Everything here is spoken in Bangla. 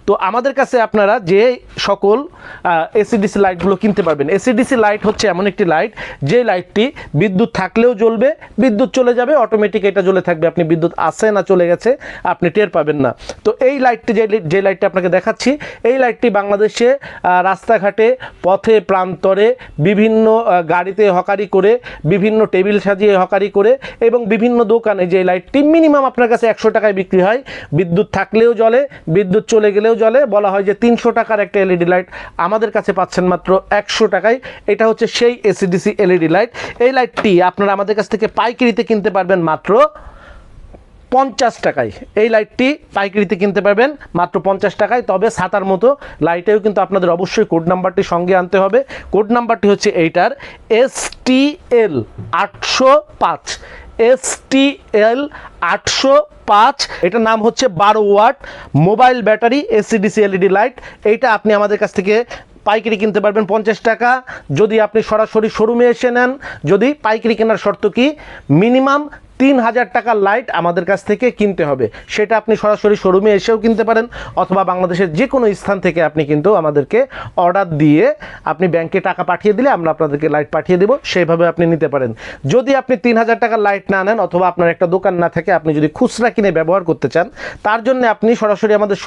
তো আমাদের কাছে আপনারা যে সকল এসিডিসি লাইটগুলো কিনতে পারবেন। এসিডিসি লাইট হচ্ছে এমন একটি লাইট, যে লাইটটি বিদ্যুৎ থাকলেও জ্বলবে, বিদ্যুৎ চলে যাবে অটোমেটিক এটা জ্বলে থাকবে, আপনি বিদ্যুৎ আসে না চলে গেছে আপনি টের পাবেন না। তো এই লাইটটি যে লাইটটি আপনাকে দেখাচ্ছি, এই লাইটটি বাংলাদেশে রাস্তাঘাটে, পথে প্রান্তরে, বিভিন্ন গাড়িতে হকারি করে, বিভিন্ন টেবিল সাজিয়ে হকারি করে এবং বিভিন্ন দোকানে যে লাইটটি মিনিমাম আপনার কাছে 100 টাকায় বিক্রি হয়, বিদ্যুৎ থাকলেও জ্বলে, বিদ্যুৎ চলে গেলেও জ্বলে, বলা হয় যে 300 টাকার একটা এলইডি লাইট আমাদের কাছে পাচ্ছেন মাত্র 100 টাকায়। এটা হচ্ছে সেই এসিডিসি এলইডি লাইট। এই লাইটটি আপনারা আমাদের কাছ থেকে পাইকারিতে কিনতে পারবেন মাত্র 50 টাকায়। এই লাইটটি পাইকারিতে কিনতে পারবেন মাত্র 50 টাকায়। তবে ছাতার মতো লাইটেও কিন্তু আপনাদের অবশ্যই কোড নাম্বারটি সঙ্গে আনতে হবে। কোড নাম্বারটি হচ্ছে এইটার STL 805, STL 805। এটার নাম হচ্ছে 12 watt mobile battery AC DC LED light. এইটা আপনি আমাদের কাছ থেকে পাইকারি কিনতে পারবেন 50 টাকা। যদি আপনি সরাসরি শোরুমে এসে নেন, যদি পাইকারি কেনার শর্ত কি, মিনিমাম 3000 টাকার লাইট আমাদের কাছ থেকে কিনতে হবে। সেটা আপনি সরাসরি শোরুমে এসেও কিনতে পারেন, অথবা বাংলাদেশের যে কোনো স্থান থেকে আপনি কিন্তু আমাদেরকে অর্ডার দিয়ে আপনি ব্যাংকে টাকা পাঠিয়ে দিলে আমরা আপনাদেরকে লাইট পাঠিয়ে দেবো, সেইভাবে আপনি নিতে পারেন। যদি আপনি 3000 টাকার লাইট না নেন, অথবা আপনার একটা দোকান না থাকে, আপনি যদি খুচরা কিনে ব্যবহার করতে চান, তার জন্য আপনি সরাসরি আমাদের